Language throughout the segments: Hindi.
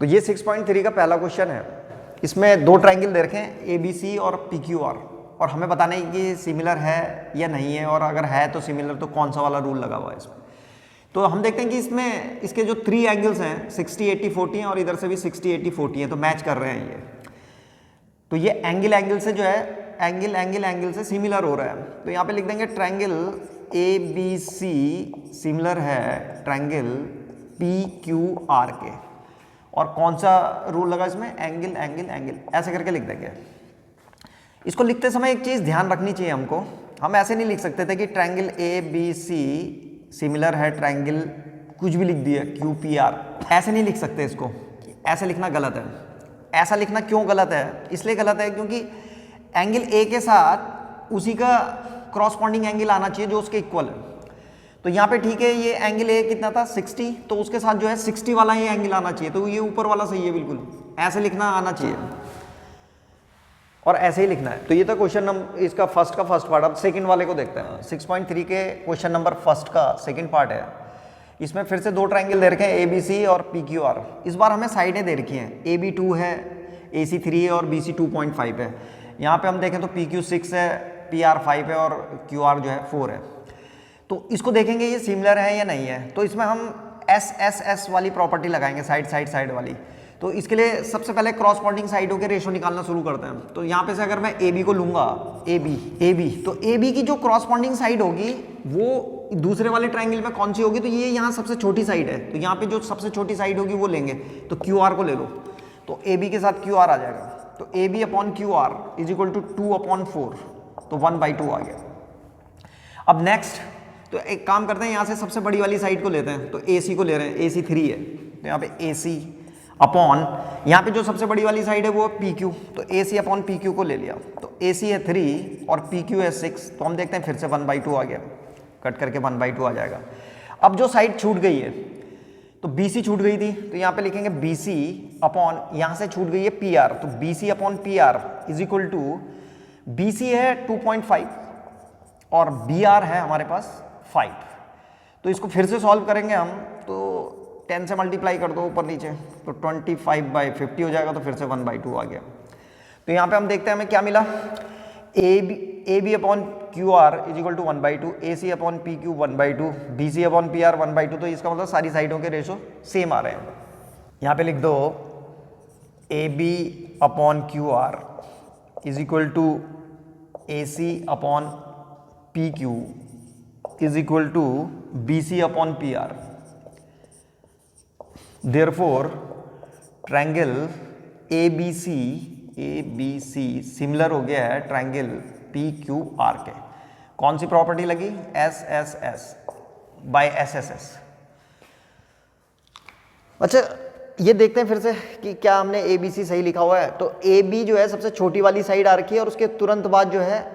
तो ये 6.3 का पहला क्वेश्चन है। इसमें दो ट्रायंगल दे रखे हैं ABC और PQR, और हमें बताना है कि सिमिलर है या नहीं है, और अगर है तो सिमिलर तो कौन सा वाला रूल लगा हुआ है इसमें। तो हम देखते हैं कि इसमें इसके जो 3 एंगल्स हैं 60, 80, 40 हैं, और इधर से भी 60, 80, 40 हैं, तो मैच कर रहे हैं ये। तो ये एंगल से जो है एंगल से सिमिलर हो रहा है। तो यहाँ पे लिख देंगे ट्रायंगल ABC सिमिलर है ट्रायंगल PQR के। और कौन सा रूल लगा इसमें? एंगल, ऐसे करके लिख देंगे। इसको लिखते समय एक चीज़ ध्यान रखनी चाहिए हमको, हम ऐसे नहीं लिख सकते थे कि ट्रायंगल ABC सिमिलर है ट्रायंगल, कुछ भी लिख दिया QPR, ऐसे नहीं लिख सकते इसको। ऐसे लिखना गलत है। ऐसा लिखना क्यों गलत है? इसलिए गलत है क्योंकि एंगल A के साथ उसी का क्रॉसपॉन्डिंग एंगल आना चाहिए जो उसके इक्वल है। तो यहाँ पे ठीक है, ये एंगल A कितना था 60, तो उसके साथ जो है 60 वाला ही एंगल आना चाहिए, तो ये ऊपर वाला सही है बिल्कुल, ऐसे लिखना आना चाहिए और ऐसे ही लिखना है। तो ये था क्वेश्चन नंबर इसका फर्स्ट पार्ट। अब सेकंड वाले को देखते हैं। 6.3 के क्वेश्चन नंबर फर्स्ट का सेकंड पार्ट है। इसमें फिर से दो ट्रायंगल दे रखे हैं ABC और PQR। इस बार हमें साइडें दे रखी हैं, AB 2 है, AC 3 है और BC 2.5 है। यहाँ पे हम देखें तो PQ 6 है, PR 5 है और QR जो है 4 है। तो इसको देखेंगे ये सिमिलर है या नहीं है। तो इसमें हम SSS वाली प्रॉपर्टी लगाएंगे, साइड वाली। तो इसके लिए सबसे पहले क्रॉसपॉन्डिंग साइडों के रेशो निकालना शुरू करते हैं। तो यहाँ पे से अगर मैं AB को लूंगा, AB तो AB की जो क्रॉसपॉन्डिंग साइड होगी वो दूसरे वाले ट्रायंगल में कौन सी होगी? तो ये यहाँ सबसे छोटी साइड है, तो यहाँ पे जो सबसे छोटी साइड होगी वो लेंगे। तो QR को ले लो, तो AB के साथ QR आ जाएगा। तो AB upon QR is equal to 2/4, तो 1/2 आ गया। अब नेक्स्ट, तो एक काम करते हैं, यहाँ से सबसे बड़ी वाली साइड को लेते हैं। तो AC को ले रहे हैं, AC 3 है, तो यहाँ पे AC अपॉन, यहाँ पे जो सबसे बड़ी वाली साइड है वो PQ, तो AC अपॉन PQ को ले लिया। तो AC है 3 और PQ है 6, तो हम देखते हैं फिर से 1/2 आ गया, कट करके 1/2 आ जाएगा। अब जो साइड छूट गई है, तो BC छूट गई थी, तो यहाँ पे लिखेंगे BC अपॉन, यहाँ से छूट गई है PR, तो BC upon PR is equal to, BC है 2.5 और BR है हमारे पास 5। तो इसको फिर से सॉल्व करेंगे हम, तो 10 से मल्टीप्लाई कर दो ऊपर नीचे, तो 25/50 हो जाएगा, तो फिर से 1/2 आ गया। तो यहाँ पे हम देखते हैं हमें क्या मिला, AB upon QR is equal to 1/2, AC upon PQ 1/2, BC upon PR 1/2। तो इसका मतलब सारी साइडों के रेशो सेम आ रहे हैं। यहाँ पे लिख दो AB upon QR is equal to AC upon PQ is equal to BC upon PR। Therefore, triangle ABC similar हो गया है ट्रायंगल PQR के। कौन सी प्रॉपर्टी लगी? SSS by SSS। अच्छा, ये देखते हैं फिर से कि क्या हमने ABC सही लिखा हुआ है। तो AB जो है सबसे छोटी वाली साइड आ रखी है और उसके तुरंत बाद जो है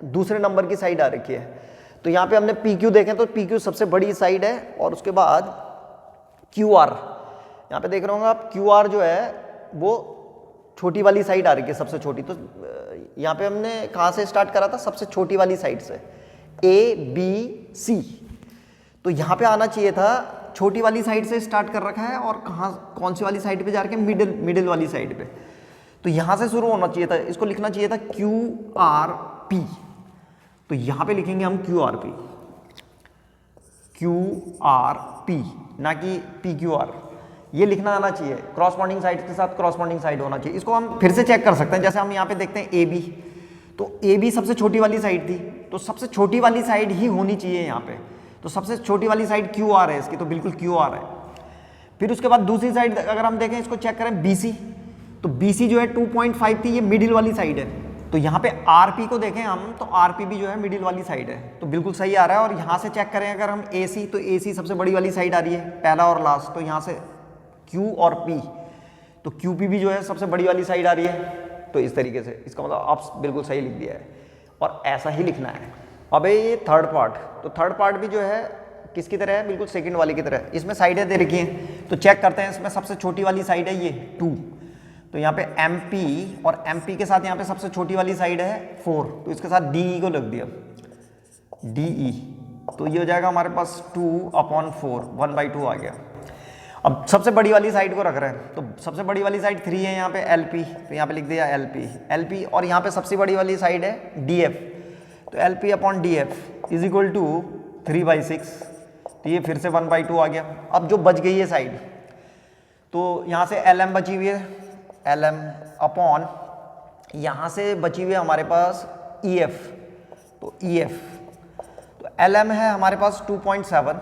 दूसरे नंबर की साइड आ रखी है। तो यहाँ पे हमने PQ देखें तो PQ सबसे बड़ी साइड है और उसके बाद QR, यहाँ पे देख रहे होंगे आप, QR जो है वो छोटी वाली साइड आ रही है, सबसे छोटी। तो यहाँ पे हमने कहाँ से स्टार्ट करा था? सबसे छोटी वाली साइड से, ABC। तो यहाँ पे आना चाहिए था, छोटी वाली साइड से स्टार्ट कर रखा है और कौन सी वाली साइड पे जा रखे हैं? मिडिल वाली साइड पे। तो यहाँ से शुरू होना चाहिए था, इसको लिखना चाहिए था QRP। तो यहाँ पे लिखेंगे हम QRP, ना कि PQR। ये लिखना आना चाहिए, क्रॉसपॉन्डिंग साइड के साथ क्रॉसपॉन्डिंग साइड होना चाहिए। इसको हम फिर से चेक कर सकते हैं, जैसे हम यहाँ पे देखते हैं AB, तो AB सबसे छोटी वाली साइड थी, तो सबसे छोटी वाली साइड ही होनी चाहिए यहाँ पे। तो सबसे छोटी वाली साइड QR है इसकी, तो बिल्कुल QR है। फिर उसके बाद दूसरी साइड अगर हम देखें, इसको चेक करें BC, तो BC जो है 2.5 थी, ये मिडिल वाली साइड है। तो यहाँ पे RP को देखें हम, तो RP भी जो है मिडिल वाली साइड है, तो बिल्कुल सही आ रहा है। और यहाँ से चेक करें अगर हम AC, तो AC सबसे बड़ी वाली साइड आ रही है, पहला और लास्ट। तो यहाँ से Q और P, तो QP भी जो है सबसे बड़ी वाली साइड आ रही है। तो इस तरीके से इसका मतलब आप बिल्कुल सही लिख दिया है और ऐसा ही लिखना है। अब ये थर्ड पार्ट, तो थर्ड पार्ट भी जो है किसकी तरह है? बिल्कुल सेकंड वाली की तरह। इसमें साइडें दे रखी हैं, तो चेक करते हैं। इसमें सबसे छोटी वाली साइड है ये 2, तो यहाँ पे MP और MP के साथ यहाँ पे सबसे छोटी वाली साइड है 4, तो इसके साथ DE को लग दिया, DE। तो ये हो जाएगा हमारे पास 2/4, 1/2 आ गया। अब सबसे बड़ी वाली साइड को रख रहे हैं, तो सबसे बड़ी वाली साइड 3 है यहाँ पे LP, तो यहाँ पे लिख दिया LP, और यहाँ पे सबसे बड़ी वाली साइड है DF, तो LP upon DF is equal to 3/6, तो ये फिर से 1/2 आ गया। अब जो बच गई है साइड, तो यहाँ से LM बची हुई है, LM अपॉन यहाँ से बची हुई है हमारे पास EF, तो EF, तो LM है हमारे पास 2.7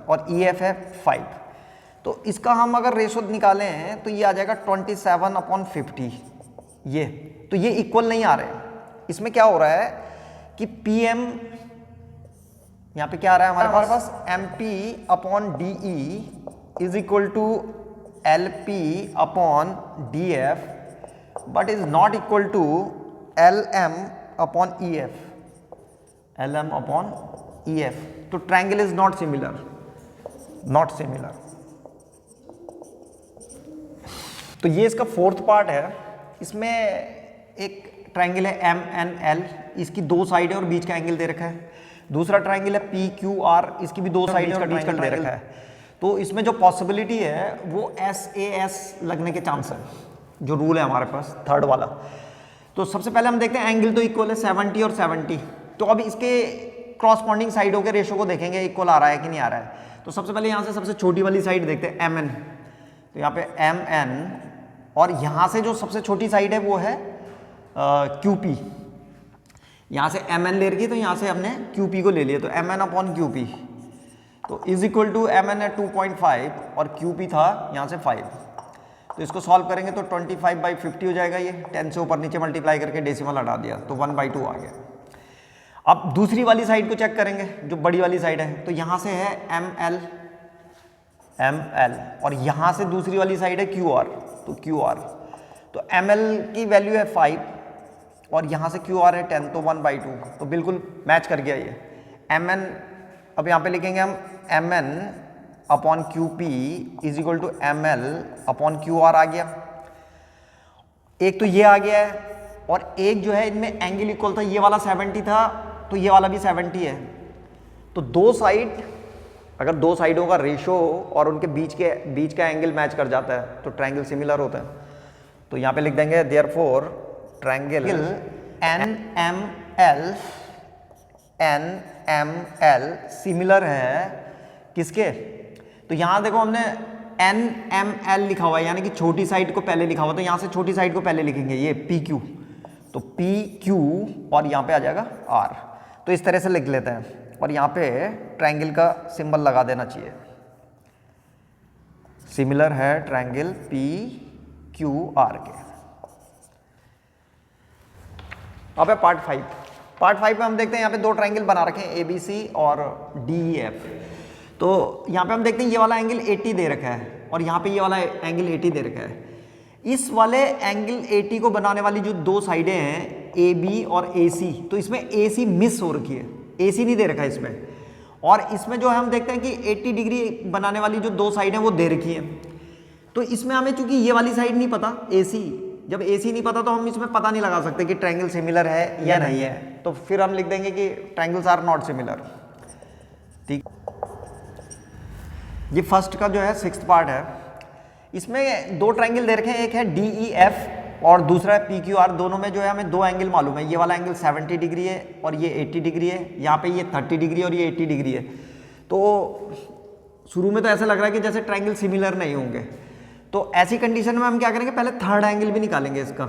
और EF है 5, तो इसका हम अगर रेशो निकालें हैं तो ये आ जाएगा 27/50, ये तो ये इक्वल नहीं आ रहे हैं। इसमें क्या हो रहा है कि PM यहाँ पे क्या आ रहा है हमारे पास MP/DE is equal to LP/DF but is not equal to LM/EF, LM/EF, तो ट्रायंगल इज नॉट सिमिलर। तो ये इसका फोर्थ पार्ट है। इसमें एक ट्रायंगल है MNL, इसकी दो साइड है और बीच का एंगल दे रखा है। दूसरा ट्रायंगल है PQR, इसकी भी दो साइड है और बीच का दे रखा है। तो इसमें जो पॉसिबिलिटी है वो SAS लगने के चांस है, जो रूल है हमारे पास थर्ड वाला। तो सबसे पहले हम देखते हैं एंगल तो इक्वल है 70 और 70, तो अब इसके क्रॉसपॉन्डिंग साइडों के रेशो को देखेंगे इक्वल आ रहा है कि नहीं आ रहा है। तो सबसे पहले यहाँ से सबसे छोटी वाली साइड देखते हैं MN, तो यहाँ पे MN, और यहाँ से जो सबसे छोटी साइड है वो है QP। यहाँ से MN ले रखी, तो यहाँ से हमने QP को ले लिया, तो MN/QP, तो इज इक्वल टू MN है 2.5 और QP था यहाँ से 5, तो इसको सॉल्व करेंगे तो 25/50 हो जाएगा। ये 10 से ऊपर नीचे मल्टीप्लाई करके डेसिमल हटा दिया तो 1/2 आ गया। अब दूसरी वाली साइड को चेक करेंगे, जो बड़ी वाली साइड है, तो यहाँ से है ML, और यहाँ से दूसरी वाली साइड है QR, तो QR, तो ML की वैल्यू है 5 और यहाँ से QR है 10, तो 1/2, तो बिल्कुल मैच कर गया ये। MN, अब यहाँ पे लिखेंगे हम MN/QP is equal to ML/QR आ गया। एक तो ये आ गया है, और एक जो है इनमें एंगल इक्वल था, ये वाला 70 था तो ये वाला भी 70 है। तो दो साइड, अगर दो साइडों का रेशो और उनके बीच का एंगल मैच कर जाता है तो ट्रायंगल सिमिलर होता है। तो यहाँ पे लिख देंगे देयरफॉर ट्रायंगल NML सिमिलर है किसके, तो यहाँ देखो हमने NML लिखा हुआ है, यानी कि छोटी साइड को पहले लिखा हुआ, तो यहाँ से छोटी साइड को पहले लिखेंगे, ये PQ, तो PQ और यहाँ पे आ जाएगा R, तो इस तरह से लिख लेते हैं, और यहाँ पे ट्रायंगल का सिंबल लगा देना चाहिए। सिमिलर है ट्रायंगल PQR के। अब है पार्ट 5 में हम देखते हैं, यहाँ पे दो ट्रायंगल बना रखे हैं ABC और DEF। तो यहाँ पे हम देखते हैं ये वाला एंगल 80 दे रखा है और यहाँ पे ये वाला एंगल 80 दे रखा है। इस वाले एंगल 80 को बनाने वाली जो दो साइडें हैं AB और AC, तो इसमें AC मिस हो रखी है, AC नहीं दे रखा है इसमें। और इसमें जो है हम देखते हैं कि 80 डिग्री बनाने वाली जो दो साइड हैं वो दे रखी है। तो इसमें हमें चूंकि ये वाली साइड नहीं पता AC, जब AC नहीं पता तो हम इसमें पता नहीं लगा सकते कि ट्रायंगल सिमिलर है या नहीं है, तो फिर हम लिख देंगे कि ट्रायंगल्स आर नॉट सिमिलर। ठीक, ये फर्स्ट का जो है 6th पार्ट है। इसमें दो ट्रायंगल दे रखे हैं, एक है DEF और दूसरा है PQR। दोनों में जो है हमें दो एंगल मालूम है, ये वाला एंगल 70 डिग्री है और ये 80 डिग्री है, यहाँ पे ये 30 डिग्री और ये 80 डिग्री है। तो शुरू में तो ऐसा लग रहा है कि जैसे ट्रायंगल सिमिलर नहीं होंगे, तो ऐसी कंडीशन में हम क्या करेंगे, पहले थर्ड एंगल भी निकालेंगे इसका।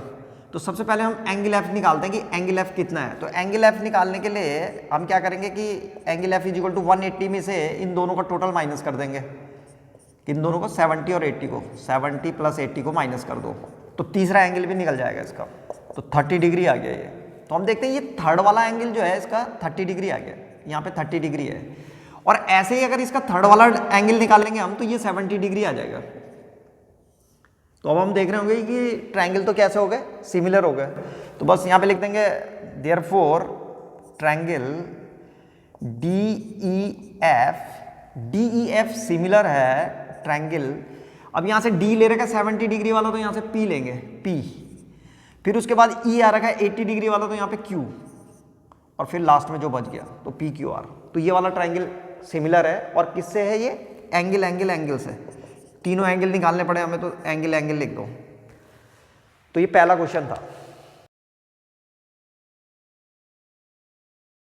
तो सबसे पहले हम एंगल F निकालते हैं कि एंगल F कितना है। तो एंगल F निकालने के लिए हम क्या करेंगे कि angle F is equal to 180 में से इन दोनों का टोटल माइनस कर देंगे, इन दोनों को 70 और 80 को, 70 प्लस 80 को माइनस कर दो, तो तीसरा एंगल भी निकल जाएगा इसका, तो 30 डिग्री आ गया ये। तो हम देखते हैं ये थर्ड वाला एंगल जो है इसका 30 डिग्री आ गया, यहाँ पे 30 डिग्री है। और ऐसे ही अगर इसका थर्ड वाला एंगल निकालेंगे हम तो ये 70 डिग्री आ जाएगा। तो अब हम देख रहे होंगे कि ट्रायंगल तो कैसे हो गए, सिमिलर हो गए। तो बस यहाँ पे लिख देंगे देयरफॉर ट्रायंगल DEF सिमिलर है ट्रायंगल। अब यहाँ से D ले रखा है 70 डिग्री वाला, तो यहाँ से P लेंगे, P, फिर उसके बाद E आ रखा है 80 डिग्री वाला, तो यहाँ पे Q, और फिर लास्ट में जो बच गया तो PQR। तो ये वाला ट्रायंगल सिमिलर है, और किससे है ये, एंगल एंगल एंगल से, तीनों एंगल निकालने पड़े हमें, तो एंगल एंगल लिख दो। तो ये पहला क्वेश्चन था।